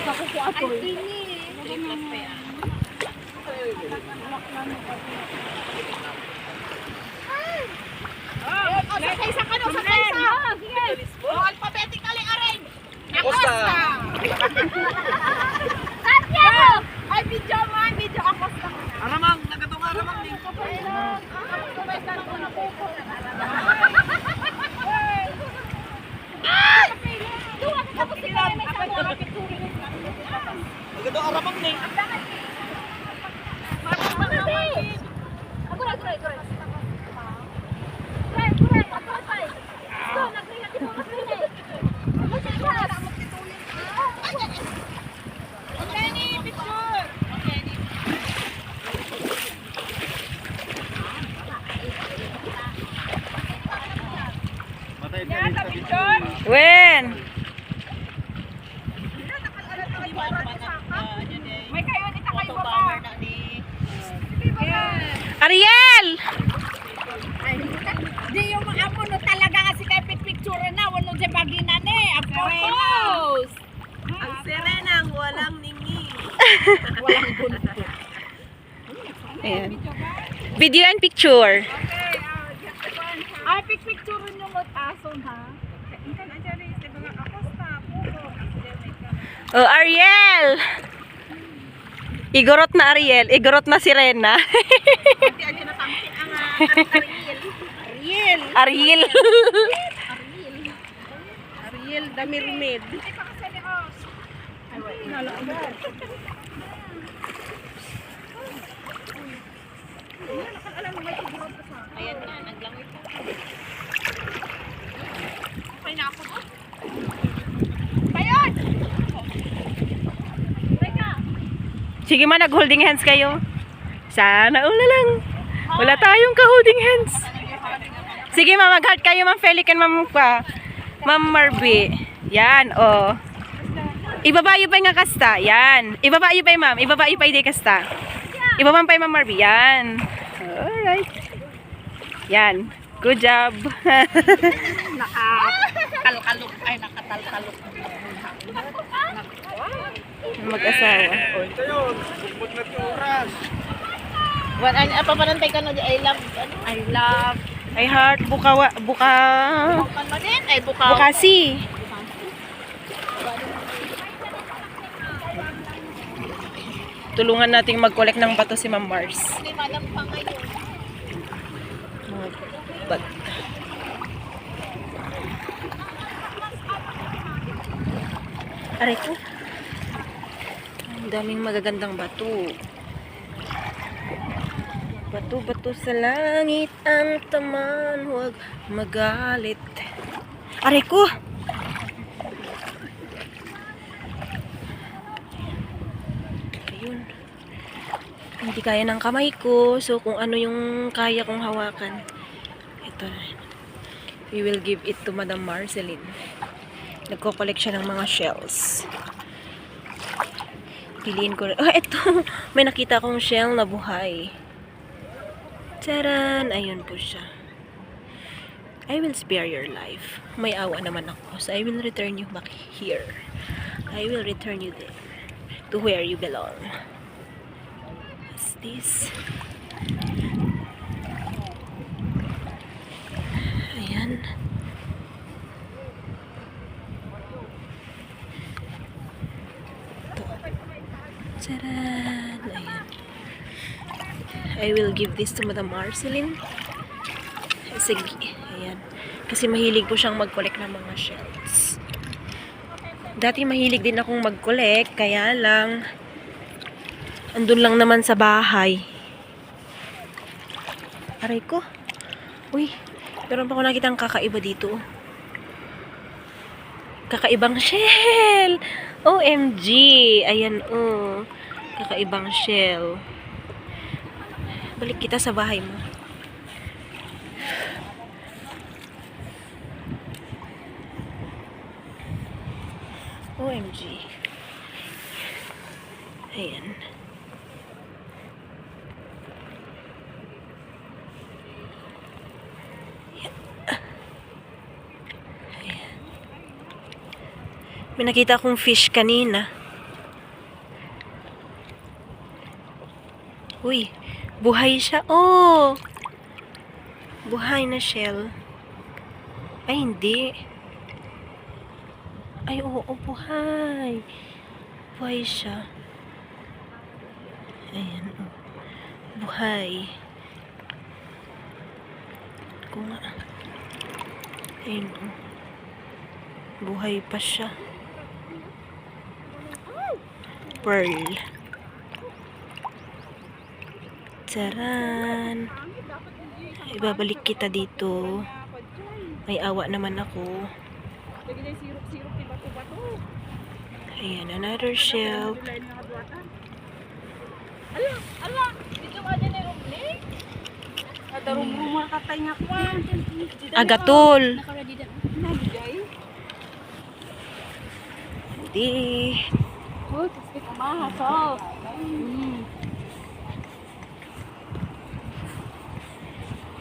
Alphabetically arrange. Acosta. Santiago! Ay, video man. Video Acosta. Aramang, nagatong aramang din. Nagatong aramang din. When? May kayo, dito kayo baba. Ariel! Di yung mga amo no talaga kasi kay picture na wala sa bagina ni. Apos. Ang Serenang walang ningi. Walang gunto. Ayan. Video and picture. Ay, picture yung aso ha. Oh, Ariel! Igorot na Ariel. Igorot na si Rena. Ariel. Ariel. Ariel Damirmed. Ayan na, naglangoy pa. Okay na ako. Kayon! Teka! Sige ma, nag-holding hands kayo. Sana ula lang. Wala tayong ka-holding hands. Sige ma, mag-heart kayo, Ma'am Felican, Ma'am Marby. Yan, oh. Ibabayo pa yung kasta. Yan. Ibabayo pa yung ma'am. Ibabayo pa yung kasta. Ibabang pa yung Ma'am Marby. Yan. Alright. Yan. Good job. Nakatalkalok. Ay, nakatalkalok. Mag-asawa. Oh, ito yun. Sumod na yung oras. Apa manantay ka na I love. I love. Ay heart, buka. Kan mo din ay bukaw. Bukasi. Tulungan nating mag-collect ng bato si Ma'am Mars. Ni madam pa ngayon. Aray ko. Ang daming magagandang bato. Bato-bato sa langit ang taman, huwag magalit. Aray ko! Ayun. Hindi kaya ng kamay ko, so kung ano yung kaya kong hawakan. Ito na. We will give it to Madam Marceline. Nagko-collect siya ng mga shells. Piliin ko rin. Oh, ito! May nakita akong shell na buhay. Taran! Ayun po siya. I will spare your life. May awa naman ako. So I will return you back here. I will return you there. To where you belong. What's this? Ayan. Ito. Taran! Ayan. I will give this to Madam Marceline. Sige. Ayan. Kasi mahilig po siyang mag-collect ng mga shells. Dati mahilig din akong mag-collect. Kaya lang, andun lang naman sa bahay. Aray ko. Uy, meron pa ako nakitang kakaiba dito. Kakaibang shell! OMG! Ayan, oh. Kakaibang shell. Balik kita sa bahay mo. OMG. Ayan. Ayan. May nakita akong fish kanina. Uy, buhay siya. Oh! Buhay na shell. Ay, hindi. Ay, oo, buhay. Buhay siya. Ayan, oh. Buhay. Ko nga. Ayan, oh. Buhay pa siya. Pearl. Taran. Ibabalik kita dito. May awa naman ako. Ayan, another shell. Agatol. Hindi.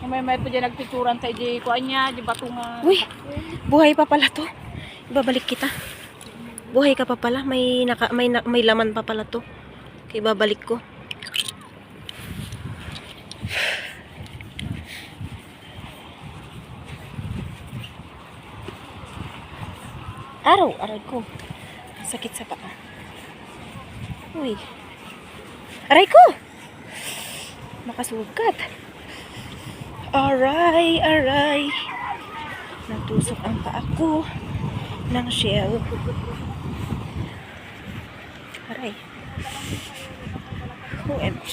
May pa dyan nagpicturan tayo di kuan niya, di bato nga. Uy, buhay pa pala to. Ibabalik kita. Buhay ka pa pala. May laman pa pala to. Kaya ibabalik ko. Aray ko. Sakit sa paa. Uy. Aray ko! Makasugat. Aray. Natusok ang paa ko ng shell. Aray. OMG.